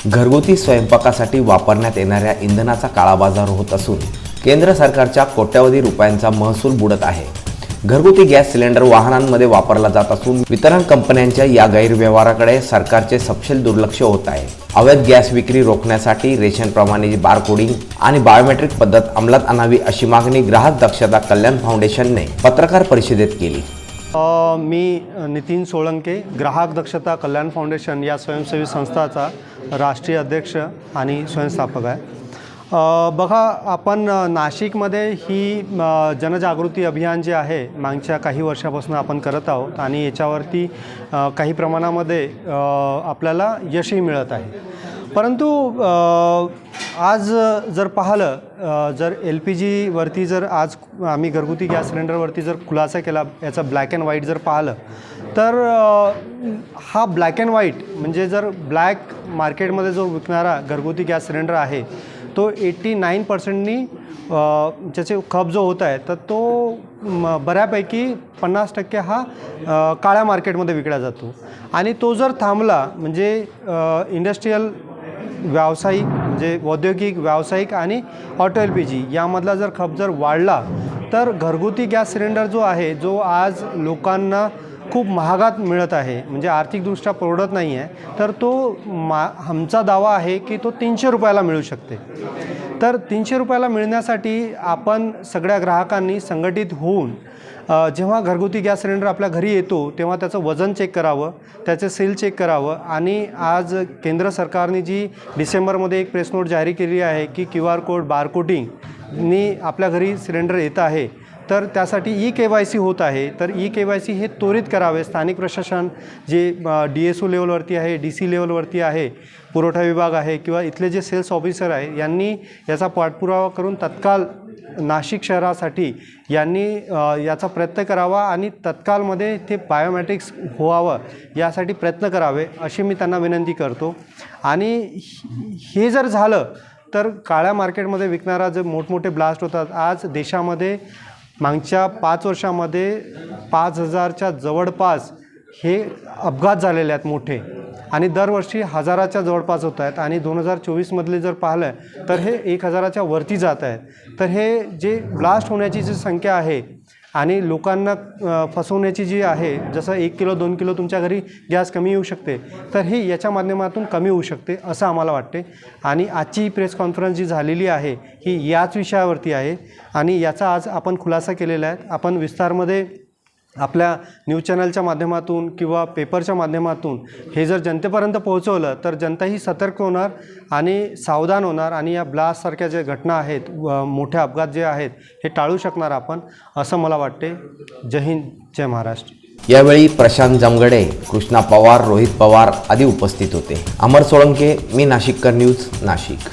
घरगुती स्वयंपाकासाठी वापरण्यात येणाऱ्या इंधनाचा काळाबाजार होत असून केंद्र सरकारच्या कोट्यवधी रुपयांचा महसूल बुडत आहे। घरगुती गॅस सिलेंडर वाहनांमध्ये वापरला जात असून वितरण कंपन्यांच्या या गैरव्यवहाराकडे सरकारचे सपशेल दुर्लक्ष होत आहे। अवैध गॅस विक्री रोखण्यासाठी रेशनप्रमाणे बारकोडिंग आणि बायोमेट्रिक पद्धत अंमलात आणावी अशी मागणी ग्राहक दक्षता कल्याण फाउंडेशनने पत्रकार परिषदेत केली। मी नितीन सोळंके, ग्राहक दक्षता कल्याण फाउंडेशन या स्वयंसेवी संस्थाचा राष्ट्रीय अध्यक्ष आणि स्वयंस्थापक आहे। बघा, आपण नाशिकमध्ये ही जनजागृती अभियान जे आहे मागच्या काही वर्षापासून आपण करत आहोत आणि याच्यावरती काही प्रमाणामध्ये आपल्याला यशही मिळत आहे। परंतु आज जर पाहिलं, जर LPGवरती जर आज आम्ही घरगुती गॅस सिलेंडरवरती जर खुलासा केला, याचा ब्लॅक अँड व्हाईट जर पाहिलं तर हा ब्लॅक अँड व्हाईट म्हणजे जर ब्लॅक मार्केटमध्ये जो विकणारा घरगुती गॅस सिलेंडर आहे तो 89%नी ज्याचे खप जो होत आहे तर तो बऱ्यापैकी 50% हा काळ्या मार्केटमध्ये विकला जातो। आणि तो जर थांबला म्हणजे इंडस्ट्रीयल व्यावसायिक म्हणजे औद्योगिक व्यावसायिक आणि ऑटो LPG यामधला जर खप जर वाढला तर घरगुती गॅस सिलेंडर जो आहे, जो आज लोकांना खूप महागात मिळत आहे, म्हणजे आर्थिकदृष्ट्या परवडत नाही आहे, तर तो आमचा दावा आहे की तो 300 रुपयाला मिळू शकते। तर 300 रुपयाला मिळण्यासाठी आपण सगळ्या ग्राहकांनी संघटित होऊन जेव्हा घरगुती गॅस सिलेंडर आपल्या घरी येतो तेव्हा त्याचं वजन चेक करावं, त्याचे सील चेक करावं। आणि आज केंद्र सरकारने जी डिसेंबरमध्ये एक प्रेस नोट जारी केली आहे की QR कोड बारकोडिंगनी आपल्या घरी सिलेंडर येत आहे, तर त्यासाठी eKYC होत आहे। तर eKYC हे त्वरित करावे। स्थानिक प्रशासन जे DSO लेवलवरती आहे, DC लेवलवरती आहे, पुरवठा विभाग आहे किंवा इथले जे सेल्स ऑफिसर आहे यांनी याचा पाठपुरावा करून तत्काल नाशिक शहरासाठी यांनी याचा प्रयत्न करावा आणि तत्कालमध्ये ते बायोमेट्रिक्स व्हावं यासाठी प्रयत्न करावे अशी मी त्यांना विनंती करतो। आणि हे जर झालं तर काळ्या मार्केटमध्ये विकणारा जे मोठमोठे ब्लास्ट होतात, आज देशामध्ये मागच्या 5 वर्षामध्ये 5000च्या जवळपास हे अपघात झालेले आहेत मोठे, आणि दरवर्षी 1000च्या जवळपास होत आहेत। आणि 2024मधले जर पाहिलं तर हे 1000च्या वरती जात आहेत। तर हे जे ब्लास्ट होण्याची जी संख्या आहे आणि लोकांना फसवण्याची जी आहे, जसं 1 किलो 2 किलो तुमच्या घरी गॅस कमी येऊ शकते, तर हे याच्या माध्यमातून कमी होऊ शकते असं आम्हाला वाटते। आणि आजची प्रेस कॉन्फरन्स जी झालेली आहे ही याच विषयावरती आहे आणि याचा आज आपण खुलासा केलेला आहे। आपण विस्तारमध्ये आपल्या न्यूज चॅनलच्या माध्यमातून किंवा पेपरच्या माध्यमातून हे जर जनतेपर्यंत पोहोचवलं तर जनताही सतर्क होणार आणि सावधान होणार आणि या ब्लास्टसारख्या ज्या घटना आहेत, मोठे अपघात जे आहेत, हे टाळू शकणार आपण असं मला वाटते। जय हिंद, जय महाराष्ट्र। यावेळी प्रशांत जमगडे, कृष्णा पवार, रोहित पवार आदी उपस्थित होते। अमर सोळंके, मी नाशिककर न्यूज, नाशिक।